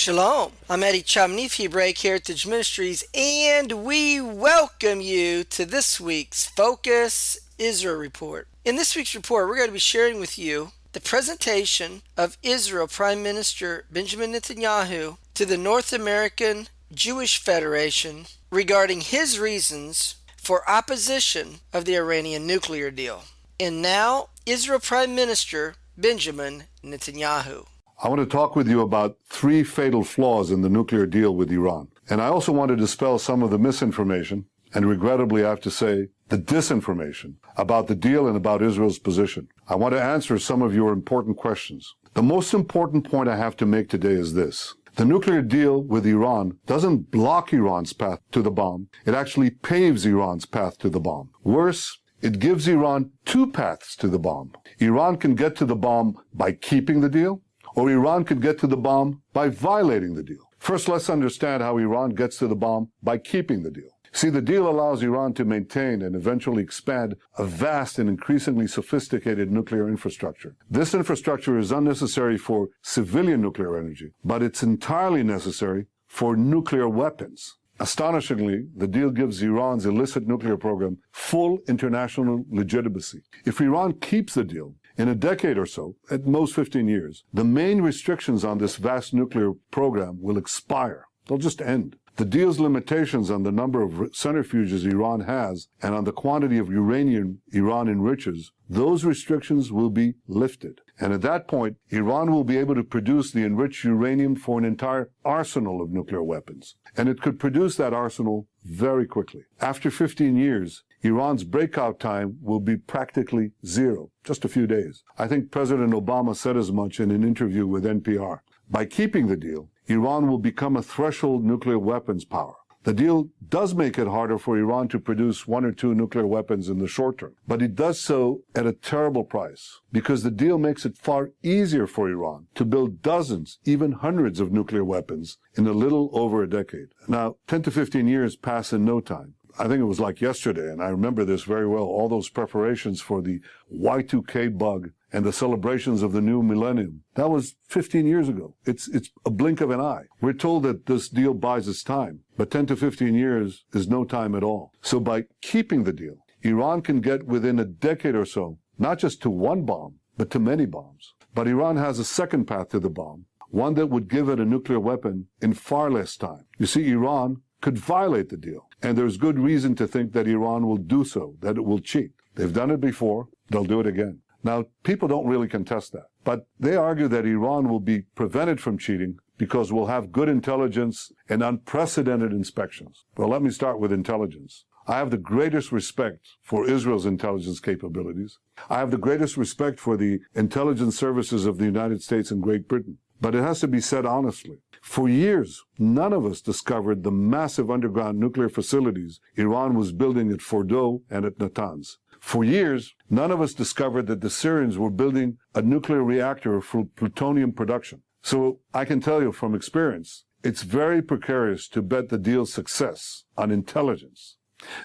Shalom. I'm Eddie Chumney of Hebraic Heritage Ministries, and we welcome you to this week's Focus Israel Report. In this week's report, we're going to be sharing with you the presentation of Israel Prime Minister Benjamin Netanyahu to the North American Jewish Federation regarding his reasons for opposition of the Iranian nuclear deal. And now, Israel Prime Minister Benjamin Netanyahu. I want to talk with you about 3 fatal flaws in the nuclear deal with Iran. And I also want to dispel some of the misinformation, and regrettably I have to say, the disinformation about the deal and about Israel's position. I want to answer some of your important questions. The most important point I have to make today is this. The nuclear deal with Iran doesn't block Iran's path to the bomb. It actually paves Iran's path to the bomb. Worse, it gives Iran 2 paths to the bomb. Iran can get to the bomb by keeping the deal, or Iran could get to the bomb by violating the deal. First, let's understand how Iran gets to the bomb by keeping the deal. See, the deal allows Iran to maintain and eventually expand a vast and increasingly sophisticated nuclear infrastructure. This infrastructure is unnecessary for civilian nuclear energy, but it's entirely necessary for nuclear weapons. Astonishingly, the deal gives Iran's illicit nuclear program full international legitimacy. If Iran keeps the deal, in a decade or so, at most 15 years, the main restrictions on this vast nuclear program will expire. They'll just end. The deal's limitations on the number of centrifuges Iran has and on the quantity of uranium Iran enriches, those restrictions will be lifted. And at that point, Iran will be able to produce the enriched uranium for an entire arsenal of nuclear weapons. And it could produce that arsenal very quickly. After 15 years, Iran's breakout time will be practically zero, just a few days. I think President Obama said as much in an interview with NPR. By keeping the deal, Iran will become a threshold nuclear weapons power. The deal does make it harder for Iran to produce 1 or 2 nuclear weapons in the short term, but it does so at a terrible price, because the deal makes it far easier for Iran to build dozens, even hundreds of nuclear weapons in a little over a decade. Now, 10 to 15 years pass in no time. I think it was like yesterday, and I remember this very well, all those preparations for the Y2K bug and the celebrations of the new millennium. That was 15 years ago. It's a blink of an eye. We're told that this deal buys us time, but 10 to 15 years is no time at all. So by keeping the deal, Iran can get within a decade or so, not just to 1 bomb, but to many bombs. But Iran has a second path to the bomb, one that would give it a nuclear weapon in far less time. You see, Iran could violate the deal, and there's good reason to think that Iran will do so, that it will cheat. They've done it before, they'll do it again. Now, people don't really contest that, but they argue that Iran will be prevented from cheating because we'll have good intelligence and unprecedented inspections. Well, let me start with intelligence. I have the greatest respect for Israel's intelligence capabilities. I have the greatest respect for the intelligence services of the United States and Great Britain. But it has to be said honestly. For years, none of us discovered the massive underground nuclear facilities Iran was building at Fordow and at Natanz. For years, none of us discovered that the Syrians were building a nuclear reactor for plutonium production. So I can tell you from experience, it's very precarious to bet the deal's success on intelligence.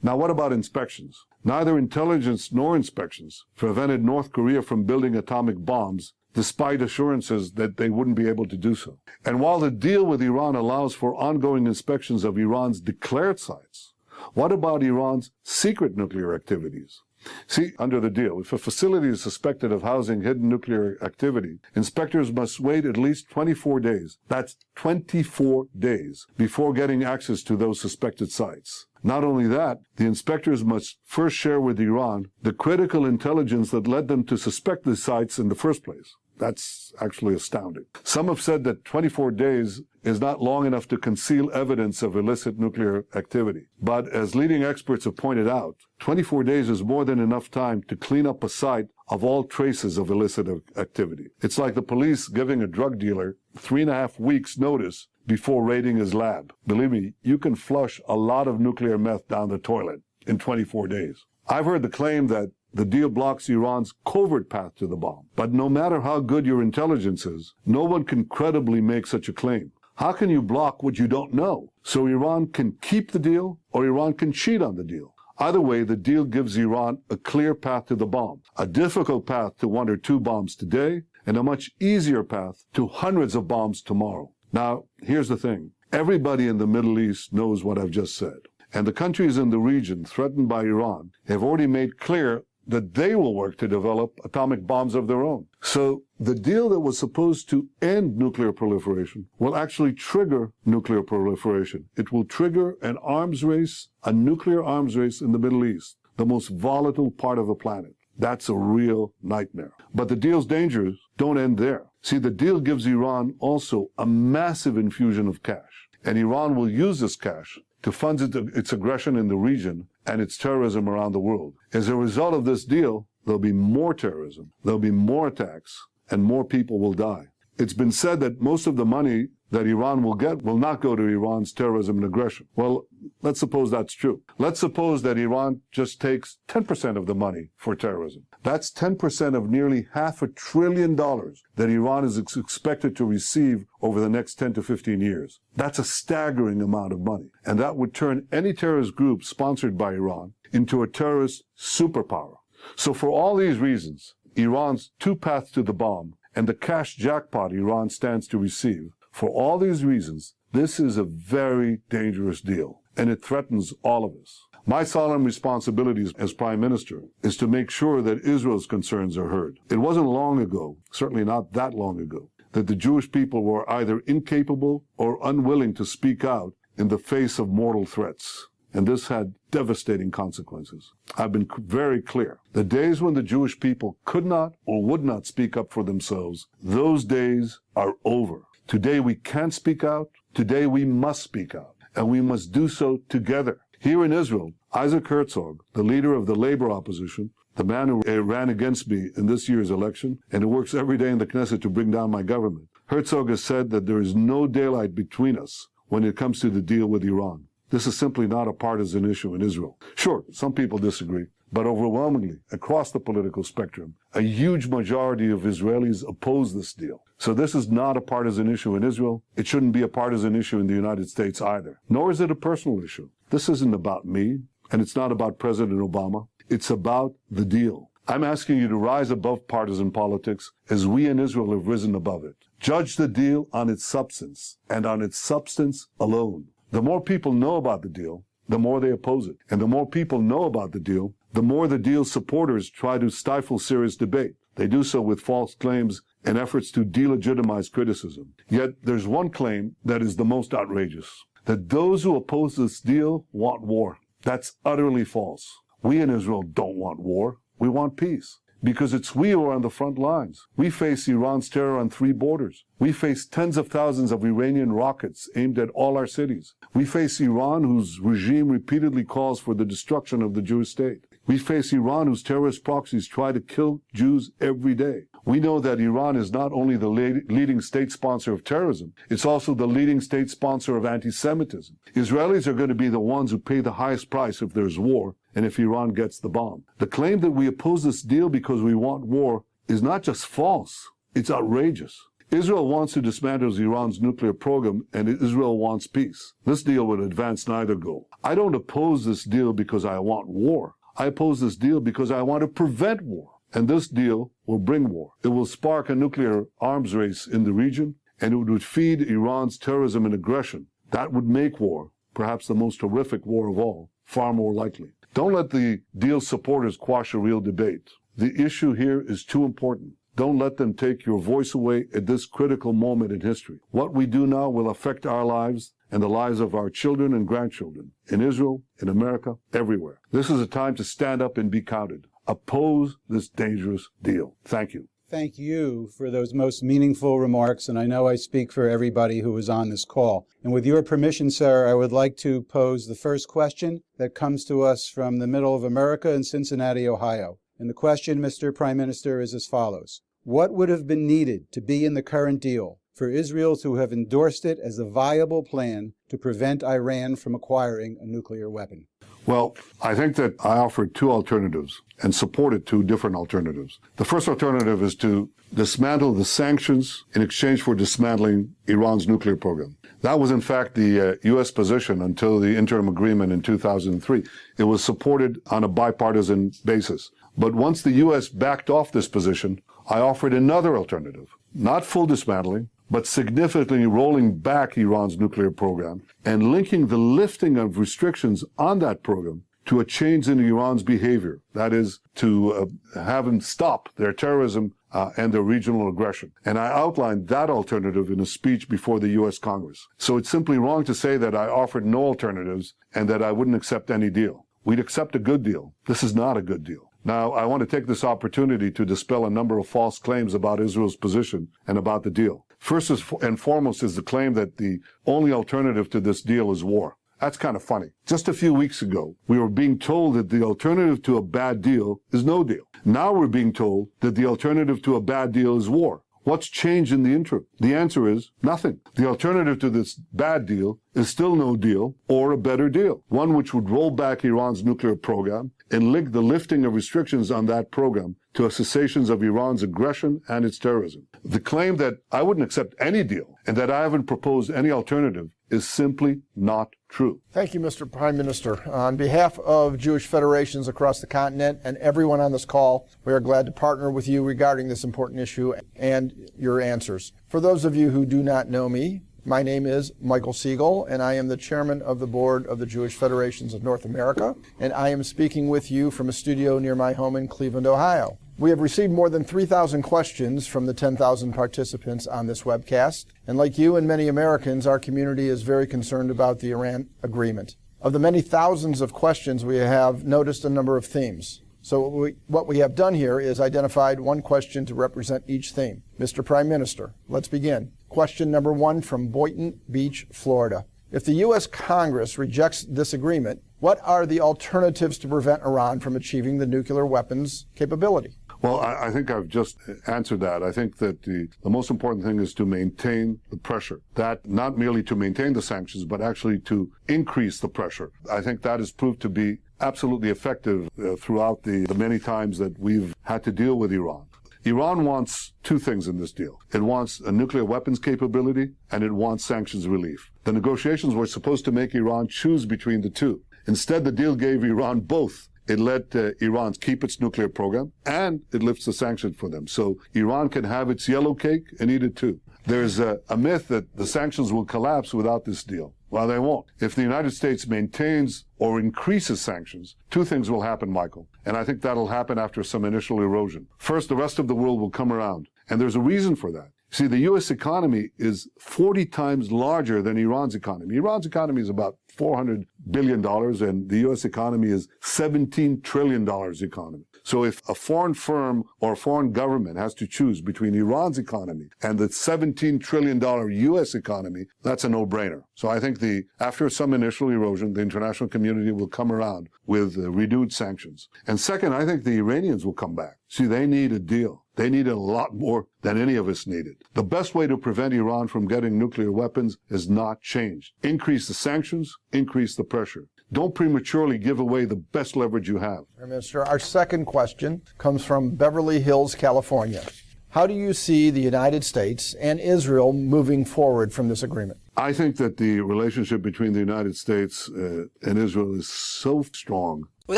Now, what about inspections? Neither intelligence nor inspections prevented North Korea from building atomic bombs, despite assurances that they wouldn't be able to do so. And while the deal with Iran allows for ongoing inspections of Iran's declared sites, what about Iran's secret nuclear activities? See, under the deal, if a facility is suspected of housing hidden nuclear activity, inspectors must wait at least 24 days. That's 24 days before getting access to those suspected sites. Not only that, the inspectors must first share with Iran the critical intelligence that led them to suspect the sites in the first place. That's actually astounding. Some have said that 24 days is not long enough to conceal evidence of illicit nuclear activity. But as leading experts have pointed out, 24 days is more than enough time to clean up a site of all traces of illicit activity. It's like the police giving a drug dealer 3.5 weeks notice before raiding his lab. Believe me, you can flush a lot of nuclear meth down the toilet in 24 days. I've heard the claim that the deal blocks Iran's covert path to the bomb. But no matter how good your intelligence is, no one can credibly make such a claim. How can you block what you don't know? So Iran can keep the deal, or Iran can cheat on the deal. Either way, the deal gives Iran a clear path to the bomb, a difficult path to 1 or 2 bombs today, and a much easier path to hundreds of bombs tomorrow. Now, here's the thing. Everybody in the Middle East knows what I've just said. And the countries in the region threatened by Iran have already made clear that they will work to develop atomic bombs of their own. So the deal that was supposed to end nuclear proliferation will actually trigger nuclear proliferation. It will trigger an arms race, a nuclear arms race in the Middle East, the most volatile part of the planet. That's a real nightmare. But the deal's dangers don't end there. See, the deal gives Iran also a massive infusion of cash. And Iran will use this cash to fund its aggression in the region and its terrorism around the world. As a result of this deal, there'll be more terrorism, there'll be more attacks, and more people will die. It's been said that most of the money that Iran will get will not go to Iran's terrorism and aggression. Well, let's suppose that's true. Let's suppose that Iran just takes 10% of the money for terrorism. That's 10% of nearly $500 billion that Iran is expected to receive over the next 10 to 15 years. That's a staggering amount of money. And that would turn any terrorist group sponsored by Iran into a terrorist superpower. So for all these reasons, Iran's two paths to the bomb and the cash jackpot Iran stands to receive, for all these reasons, this is a very dangerous deal, and it threatens all of us. My solemn responsibility as Prime Minister is to make sure that Israel's concerns are heard. It wasn't long ago, certainly not that long ago, that the Jewish people were either incapable or unwilling to speak out in the face of mortal threats. And this had devastating consequences. I've been very clear. The days when the Jewish people could not or would not speak up for themselves, those days are over. Today we can speak out. Today we must speak out. And we must do so together. Here in Israel, Isaac Herzog, the leader of the labor opposition, the man who ran against me in this year's election, and who works every day in the Knesset to bring down my government, Herzog has said that there is no daylight between us when it comes to the deal with Iran. This is simply not a partisan issue in Israel. Sure, some people disagree, but overwhelmingly, across the political spectrum, a huge majority of Israelis oppose this deal. So this is not a partisan issue in Israel. It shouldn't be a partisan issue in the United States either. Nor is it a personal issue. This isn't about me, and it's not about President Obama. It's about the deal. I'm asking you to rise above partisan politics as we in Israel have risen above it. Judge the deal on its substance, and on its substance alone. The more people know about the deal, the more they oppose it. And the more people know about the deal, the more the deal's supporters try to stifle serious debate. They do so with false claims and efforts to delegitimize criticism. Yet there's one claim that is the most outrageous, that those who oppose this deal want war. That's utterly false. We in Israel don't want war. We want peace. Because it's we who are on the front lines. We face Iran's terror on 3 borders. We face tens of thousands of Iranian rockets aimed at all our cities. We face Iran, whose regime repeatedly calls for the destruction of the Jewish state. We face Iran, whose terrorist proxies try to kill Jews every day. We know that Iran is not only the leading state sponsor of terrorism, it's also the leading state sponsor of anti-Semitism. Israelis are going to be the ones who pay the highest price if there's war and if Iran gets the bomb. The claim that we oppose this deal because we want war is not just false, it's outrageous. Israel wants to dismantle Iran's nuclear program, and Israel wants peace. This deal would advance neither goal. I don't oppose this deal because I want war. I oppose this deal because I want to prevent war. And this deal will bring war. It will spark a nuclear arms race in the region, and it would feed Iran's terrorism and aggression. That would make war, perhaps the most horrific war of all, far more likely. Don't let the deal's supporters quash a real debate. The issue here is too important. Don't let them take your voice away at this critical moment in history. What we do now will affect our lives and the lives of our children and grandchildren, in Israel, in America, everywhere. This is a time to stand up and be counted. Oppose this dangerous deal. Thank you. Thank you for those most meaningful remarks, and I know I speak for everybody who was on this call. And with your permission, sir, I would like to pose the first question that comes to us from the middle of America in Cincinnati, Ohio. And the question, Mr. Prime Minister, is as follows. What would have been needed to be in the current deal for Israel to have endorsed it as a viable plan to prevent Iran from acquiring a nuclear weapon? Well, I think that I offered 2 alternatives and supported 2 different alternatives. The first alternative is to dismantle the sanctions in exchange for dismantling Iran's nuclear program. That was, in fact, the U.S. position until the interim agreement in 2003. It was supported on a bipartisan basis. But once the U.S. backed off this position, I offered another alternative. Not full dismantling, but significantly rolling back Iran's nuclear program and linking the lifting of restrictions on that program to a change in Iran's behavior. That is, to have them stop their terrorism and their regional aggression. And I outlined that alternative in a speech before the U.S. Congress. So it's simply wrong to say that I offered no alternatives and that I wouldn't accept any deal. We'd accept a good deal. This is not a good deal. Now, I want to take this opportunity to dispel a number of false claims about Israel's position and about the deal. First and foremost is the claim that the only alternative to this deal is war. That's kind of funny. Just a few weeks ago, we were being told that the alternative to a bad deal is no deal. Now we're being told that the alternative to a bad deal is war. What's changed in the interim? The answer is nothing. The alternative to this bad deal is still no deal or a better deal, one which would roll back Iran's nuclear program and link the lifting of restrictions on that program to a cessation of Iran's aggression and its terrorism. The claim that I wouldn't accept any deal and that I haven't proposed any alternative is simply not true. Thank you, Mr. Prime Minister. On behalf of Jewish federations across the continent and everyone on this call, we are glad to partner with you regarding this important issue and your answers. For those of you who do not know me, my name is Michael Siegel, and I am the chairman of the board of the Jewish Federations of North America, and I am speaking with you from a studio near my home in Cleveland, Ohio. We have received more than 3,000 questions from the 10,000 participants on this webcast, and like you and many Americans, our community is very concerned about the Iran agreement. Of the many thousands of questions, we have noticed a number of themes. So what we have done here is identified one question to represent each theme. Mr. Prime Minister, let's begin. Question number 1 from Boynton Beach, Florida. If the U.S. Congress rejects this agreement, what are the alternatives to prevent Iran from achieving the nuclear weapons capability? Well, I think I've just answered that. I think that the most important thing is to maintain the pressure. That not merely to maintain the sanctions, but actually to increase the pressure. I think that has proved to be absolutely effective throughout the many times that we've had to deal with Iran. Iran wants two things in this deal. It wants a nuclear weapons capability, and it wants sanctions relief. The negotiations were supposed to make Iran choose between the two. Instead, the deal gave Iran both. It let Iran keep its nuclear program, and it lifts the sanctions for them. So Iran can have its yellow cake and eat it too. There's a myth that the sanctions will collapse without this deal. Well, they won't. If the United States maintains or increases sanctions, two things will happen, Michael. And I think that'll happen after some initial erosion. First, the rest of the world will come around. And there's a reason for that. See, the U.S. economy is 40 times larger than Iran's economy. Iran's economy is about $400 billion, and the U.S. economy is $17 trillion economy. So if a foreign firm or a foreign government has to choose between Iran's economy and the $17 trillion U.S. economy, that's a no-brainer. So I think after some initial erosion, the international community will come around with renewed sanctions. And second, I think the Iranians will come back. See, they need a deal. They needed a lot more than any of us needed. The best way to prevent Iran from getting nuclear weapons is not change. Increase the sanctions, increase the pressure. Don't prematurely give away the best leverage you have. Minister, our second question comes from Beverly Hills, California. How do you see the United States and Israel moving forward from this agreement? I think that the relationship between the United States and Israel is so strong. Well,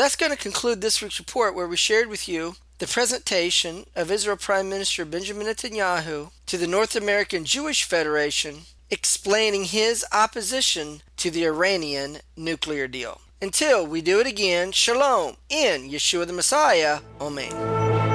that's going to conclude this week's report, where we shared with you the presentation of Israel Prime Minister Benjamin Netanyahu to the North American Jewish Federation, explaining his opposition to the Iranian nuclear deal. Until we do it again, Shalom in Yeshua the Messiah. Amen.